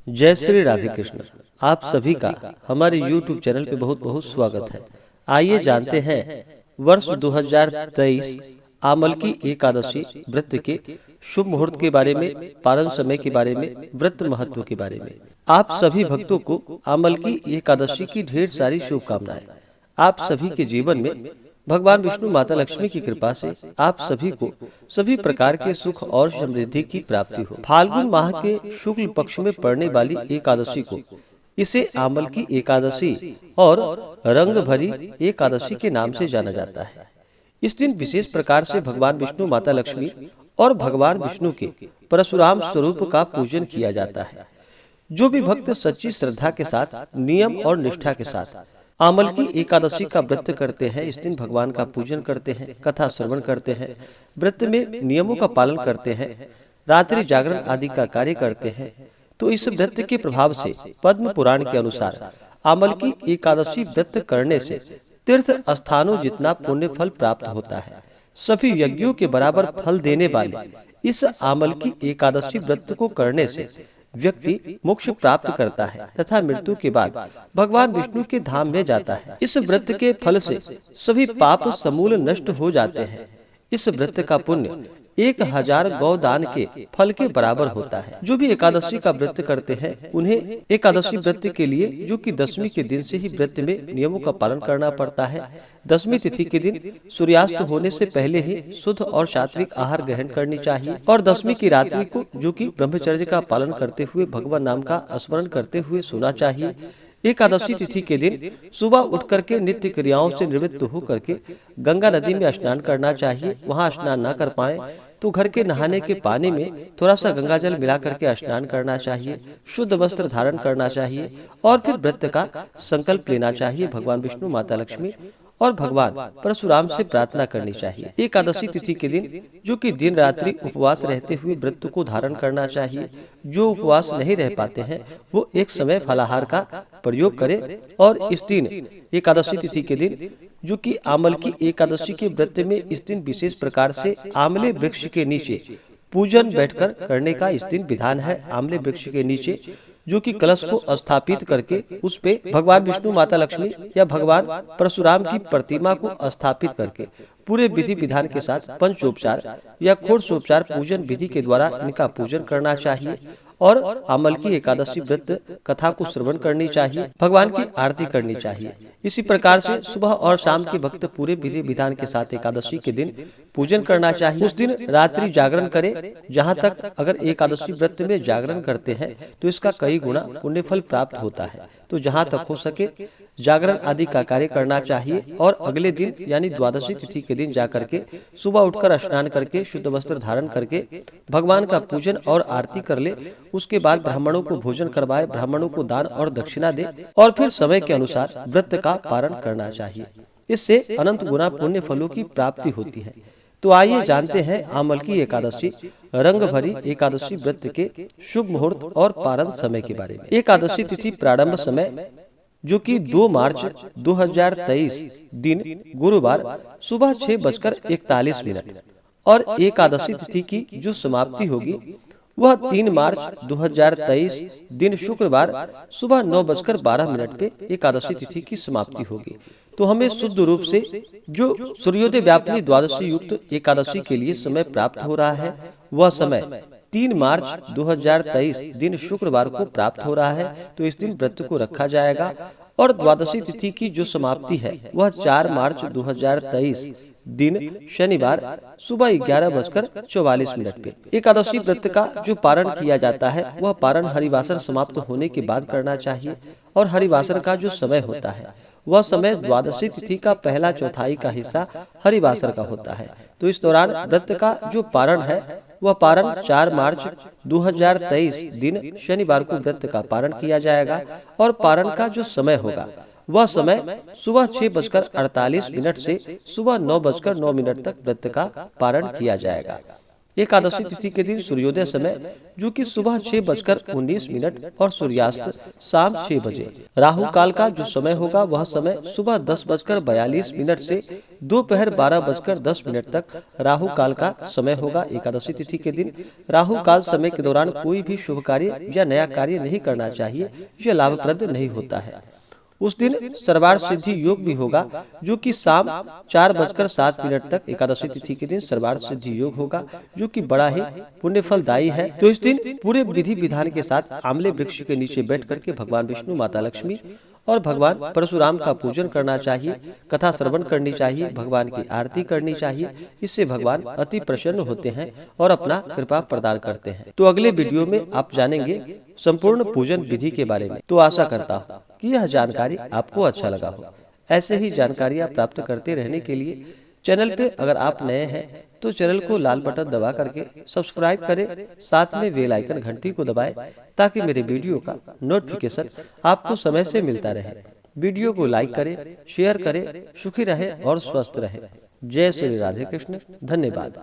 जय श्री राधे कृष्ण। आप सभी का हमारे YouTube चैनल पे बहुत बहुत स्वागत है। आइए जानते हैं वर्ष 2023 आमलकी एकादशी व्रत के शुभ मुहूर्त के बारे में, पारण समय के बारे में, व्रत महत्व के बारे में। आप सभी भक्तों को आमलकी एकादशी की ढेर सारी शुभकामनाएं। आप सभी के जीवन में भगवान विष्णु माता लक्ष्मी की कृपा से आप सभी को सभी प्रकार के सुख और समृद्धि की प्राप्ति हो। फाल्गुन माह के शुक्ल पक्ष में पड़ने वाली एकादशी को इसे आमलकी एकादशी और रंग भरी एकादशी के नाम से जाना जाता है। इस दिन विशेष प्रकार से भगवान विष्णु माता लक्ष्मी और भगवान विष्णु के परशुराम स्वरूप का पूजन किया जाता है। जो भी भक्त सच्ची श्रद्धा के साथ, नियम और निष्ठा के साथ आमलकी एकादशी का व्रत करते हैं, इस दिन भगवान का पूजन करते हैं, कथा श्रवण करते हैं, व्रत में नियमों का पालन करते हैं, रात्रि जागरण आदि का कार्य करते हैं, तो इस व्रत के प्रभाव से पद्म पुराण के अनुसार आमलकी एकादशी व्रत करने से तीर्थ स्थानों जितना पुण्य फल प्राप्त होता है। सभी यज्ञों के बराबर फल देने वाले इस आमलकी एकादशी व्रत को करने से व्यक्ति मोक्ष प्राप्त करता है तथा मृत्यु के बाद भगवान विष्णु के धाम में जाता है। इस व्रत के फल से सभी पाप समूल नष्ट हो जाते हैं। इस व्रत का पुण्य 1000 गौदान के फल के बराबर होता है। जो भी एकादशी का व्रत करते हैं उन्हें एकादशी व्रत के लिए, जो कि दशमी के दिन से ही व्रत में नियमों का पालन करना पड़ता है। दशमी तिथि के दिन सूर्यास्त होने से पहले ही शुद्ध और सात्विक आहार ग्रहण करनी चाहिए और दशमी की रात्रि को, जो कि ब्रह्मचर्य का पालन करते हुए भगवान नाम का स्मरण करते हुए सोना चाहिए। एकादशी तिथि के दिन सुबह उठ करके नित्य क्रियाओं से निवृत्त होकर के गंगा नदी में स्नान करना चाहिए। वहां स्नान न कर पाए तो घर के नहाने के पानी में थोड़ा सा गंगा जल मिला करके स्नान करना चाहिए। शुद्ध वस्त्र धारण करना चाहिए और फिर व्रत का संकल्प लेना चाहिए। भगवान विष्णु, माता लक्ष्मी और भगवान परशुराम से प्रार्थना करनी चाहिए। एकादशी तिथि के दिन, जो कि दिन रात्रि उपवास रहते हुए व्रत को धारण करना चाहिए। जो उपवास नहीं रह पाते हैं वो एक समय फलाहार का प्रयोग करें और इस दिन एकादशी तिथि के दिन, जो कि आमलकी एकादशी के व्रत में इस दिन विशेष प्रकार से आमले वृक्ष के नीचे पूजन बैठकर करने का इस दिन विधान है। आमले वृक्ष के नीचे, जो कि कलश को स्थापित करके उस पे भगवान विष्णु, माता लक्ष्मी या भगवान परशुराम की प्रतिमा को स्थापित करके पूरे विधि विधान के साथ पंचोपचार या षोडशोपचार पूजन विधि के द्वारा इनका पूजन करना चाहिए और आमलकी एकादशी व्रत कथा को श्रवण करनी चाहिए, भगवान की आरती करनी चाहिए। इसी प्रकार से सुबह और शाम के भक्त पूरे विधि विधान के साथ एकादशी के दिन पूजन करना चाहिए। उस दिन रात्रि जागरण करें। जहाँ तक अगर एकादशी व्रत में जागरण करते हैं तो इसका कई गुना पुण्य फल प्राप्त होता है। तो जहाँ तक हो सके जागरण आदि का कार्य करना चाहिए और अगले दिन यानी द्वादशी तिथि के दिन जाकर के सुबह उठकर स्नान करके शुद्ध वस्त्र धारण करके भगवान का पूजन और आरती कर ले। उसके बाद ब्राह्मणों को भोजन करवाए, ब्राह्मणों को दान और दक्षिणा दे और फिर समय के अनुसार व्रत का पारण करना चाहिए। इससे अनंत गुना पुण्य फलों की प्राप्ति होती है। तो आइए जानते हैं आमलकी एकादशी रंग भरी एकादशी व्रत के शुभ मुहूर्त और पारण समय के बारे में। एकादशी तिथि प्रारंभ समय, जो कि 2 मार्च 2023 दिन गुरुवार सुबह 6:41 और एकादशी तिथि की जो समाप्ति होगी वह 3 मार्च 2023 दिन शुक्रवार सुबह 9:12 पे एकादशी तिथि की समाप्ति होगी। तो हमें शुद्ध रूप से जो सूर्योदय व्यापिनी द्वादशी युक्त एकादशी के लिए समय प्राप्त हो रहा है वह समय 3 मार्च 2023 दिन शुक्रवार को प्राप्त हो रहा है। तो इस दिन व्रत को रखा जाएगा और द्वादशी तिथि की जो समाप्ति है वह 4 मार्च 2023 दिन शनिवार सुबह 11:44 पे। एकादशी व्रत का जो पारण किया जाता है वह पारण हरिवासर समाप्त होने के बाद करना चाहिए और हरिवासर का जो समय होता है वह समय द्वादशी तिथि का पहला चौथाई का हिस्सा हरिवासर का होता है। तो इस दौरान व्रत का जो पारण है वह पारण 4 मार्च 2023 दिन शनिवार को व्रत का पारण किया जाएगा और पारण का जो समय होगा वह समय सुबह 6:48 से सुबह 9:09 तक व्रत का पारण किया जाएगा। एकादशी तिथि के दिन सूर्योदय समय जो कि सुबह 6:19 और सूर्यास्त शाम 6 बजे। राहु काल का जो समय होगा वह समय सुबह 10:42 से दोपहर 12:10 तक राहु काल का समय होगा। एकादशी तिथि के दिन राहु काल समय के दौरान कोई भी शुभ कार्य या नया कार्य नहीं करना चाहिए, यह लाभप्रद नहीं होता है। उस दिन सर्वार्थ सिद्धि योग भी होगा जो कि शाम 4:07 तक एकादशी तिथि के दिन सर्वार्थ सिद्धि योग होगा जो कि बड़ा ही पुण्य फलदायी है। तो इस दिन पूरे विधि विधान के साथ आमले वृक्ष के नीचे बैठ करके भगवान विष्णु, माता लक्ष्मी और भगवान परशुराम का पूजन करना चाहिए, कथा श्रवण करनी चाहिए, भगवान की आरती करनी चाहिए। इससे भगवान अति प्रसन्न होते हैं और अपना कृपा प्रदान करते हैं। तो अगले वीडियो में आप जानेंगे संपूर्ण पूजन विधि के बारे में। तो आशा करता हूँ कि यह जानकारी आपको अच्छा लगा हो। ऐसे ही जानकारियाँ प्राप्त करते रहने के लिए चैनल पे अगर आप नए हैं तो चैनल को लाल बटन दबा करके सब्सक्राइब करें, साथ में बेल आइकन घंटी को दबाएं ताकि मेरे वीडियो का नोटिफिकेशन आपको समय से मिलता रहे। वीडियो को लाइक करें, शेयर करें, सुखी रहें और स्वस्थ रहें। जय श्री राधे कृष्ण। धन्यवाद।